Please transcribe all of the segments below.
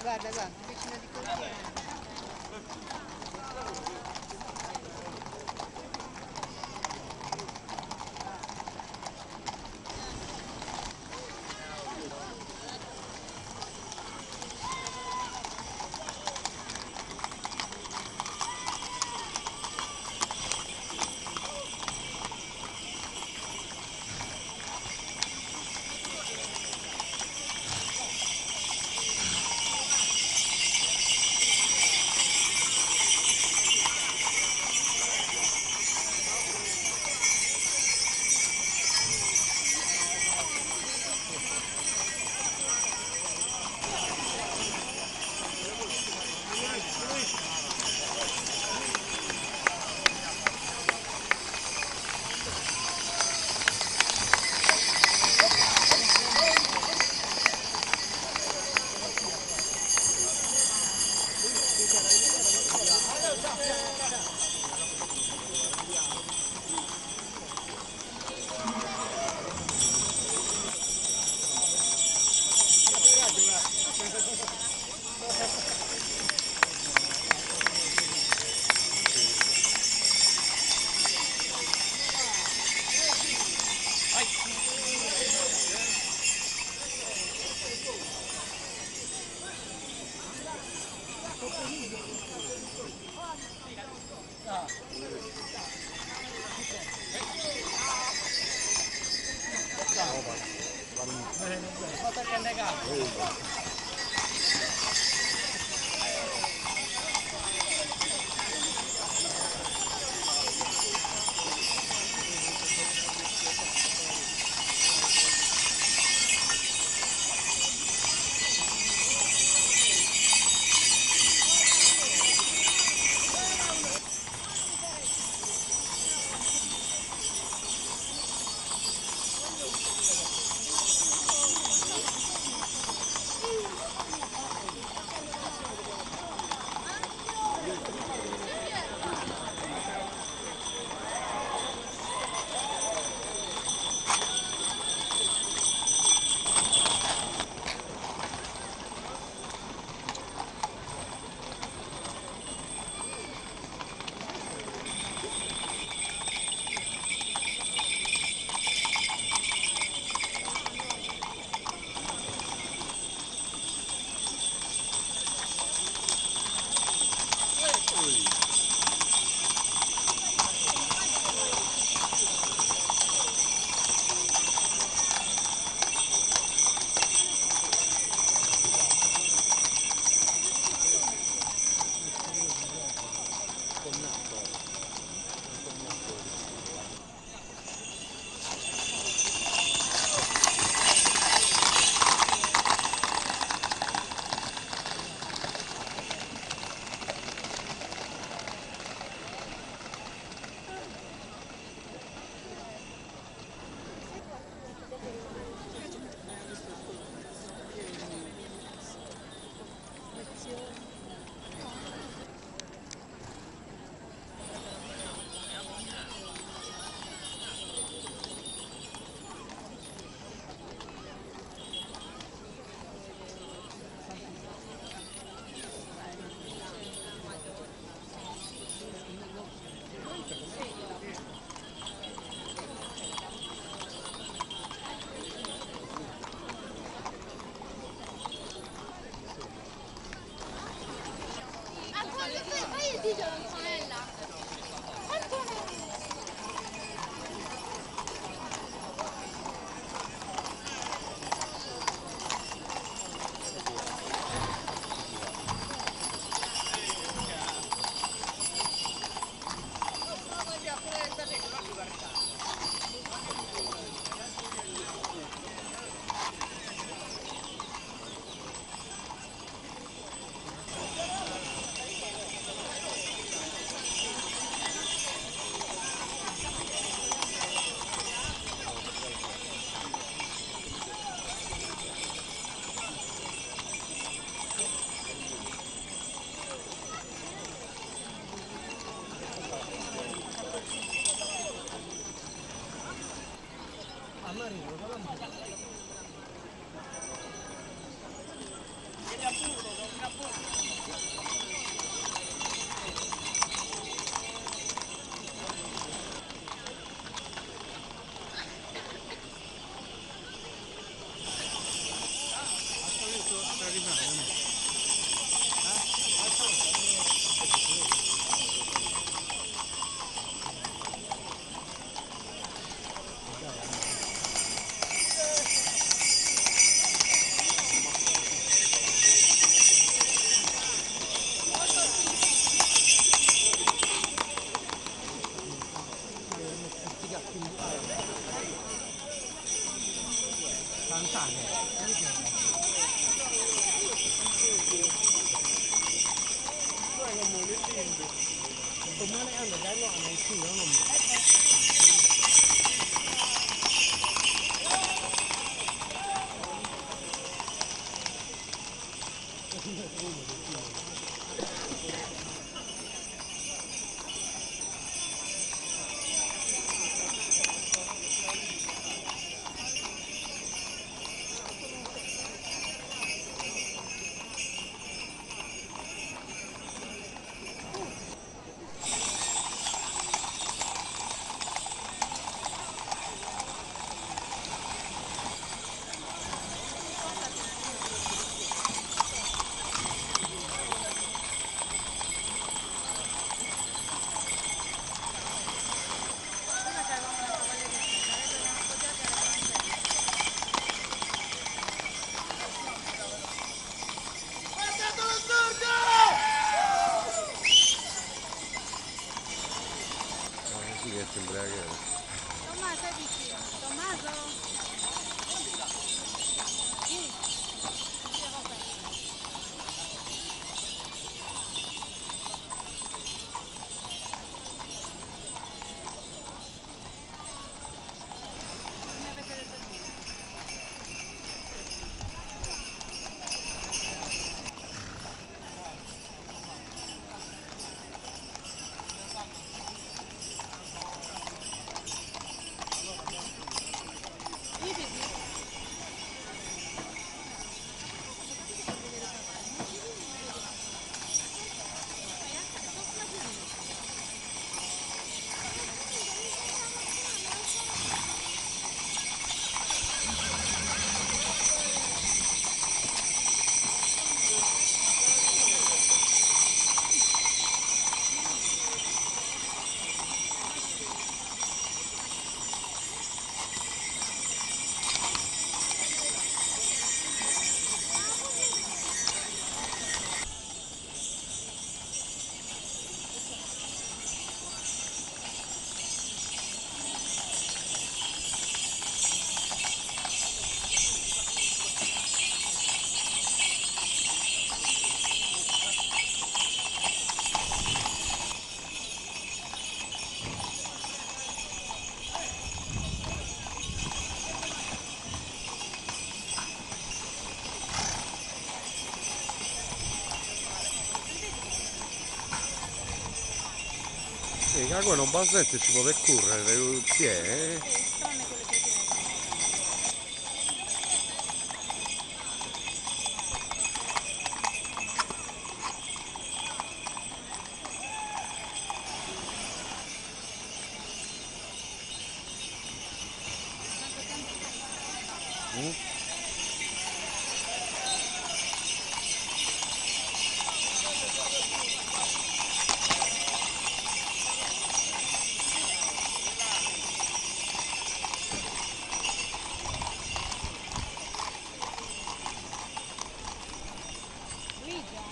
Guarda, guarda, vicino di così. avanzate. Kemana anda kan lo anak itu ya ngomong. Sì, che sembra che... Tommaso è vicino. Tommaso? Sì, che non basta ci può correre, sì, Tranne quelle cretine che fanno la camera. Mm? Luigia?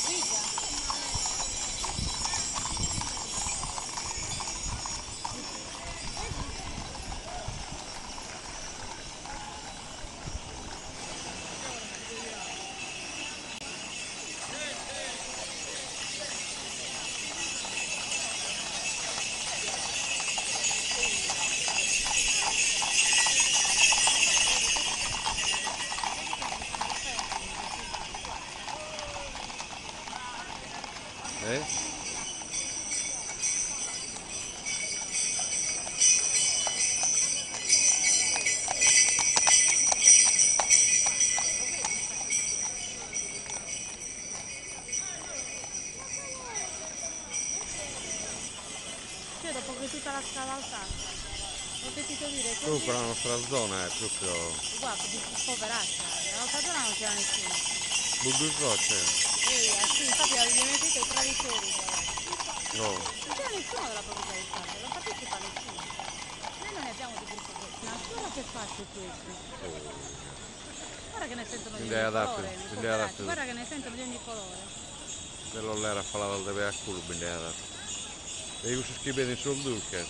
Luigia? Eh? Cioè, dopo che tutta la scavalcata, ho sentito dire Comunque la così, nostra zona è proprio guarda, poveraccia, l'altra zona non c'era nessuno. Bubbifroce. Ehi, sì, infatti abbiamo sentito i traditori, guarda. No. Non c'era nessuno della provincia di Stabia, non partecipa nessuno. Noi non ne abbiamo di gruppo così. Ma solo che faccio questo? Oh. che ne sentono di Quindi ogni è adatto, colore, quindi è poveracci, adatto. guarda che ne sentono di ogni colore. Quello là era parlato da per culo, quindi è adatto. E io si scrive in sul dulce.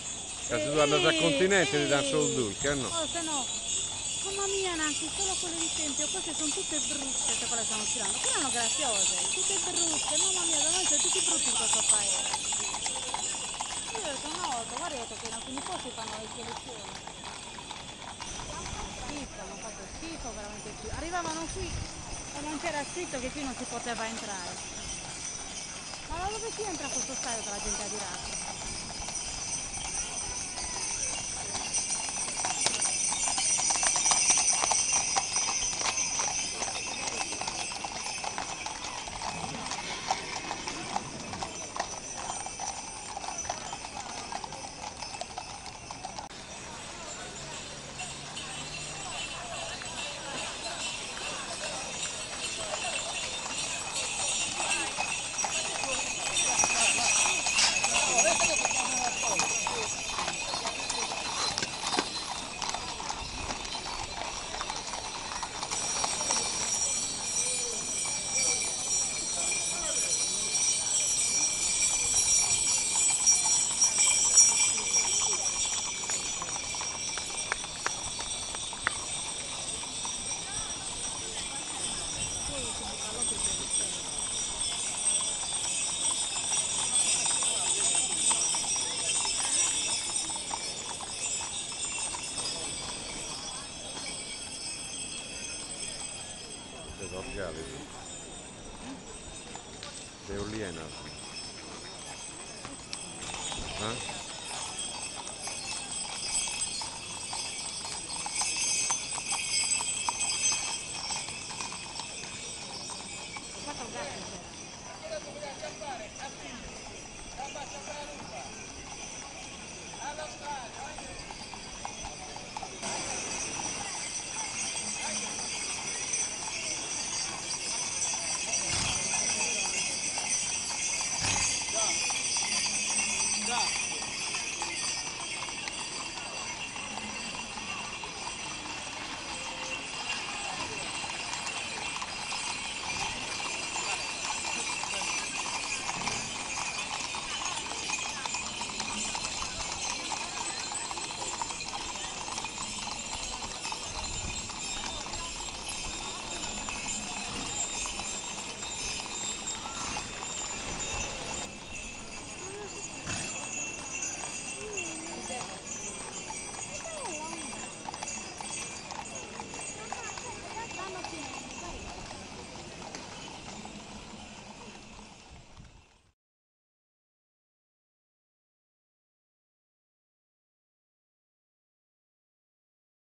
Se tu andas al continente ti danno solo dulce, no? Oh, se no, mamma mia, Nancy, solo quelle di tempio, queste sono tutte brutte, se quelle stanno tirando. Quelle erano graziose, tutte brutte, mamma mia, da noi sono tutti brutti in questo paese. Io ho detto una volta, guarda, io ho detto che in alcuni posti fanno le selezioni. Schifo, hanno fatto schifo, veramente schifo. Arrivavano qui e non c'era scritto che qui non si poteva entrare. Ma da dove si entra a questo stadio che la gente è adirata? Le orgali. Le oliena. Eh?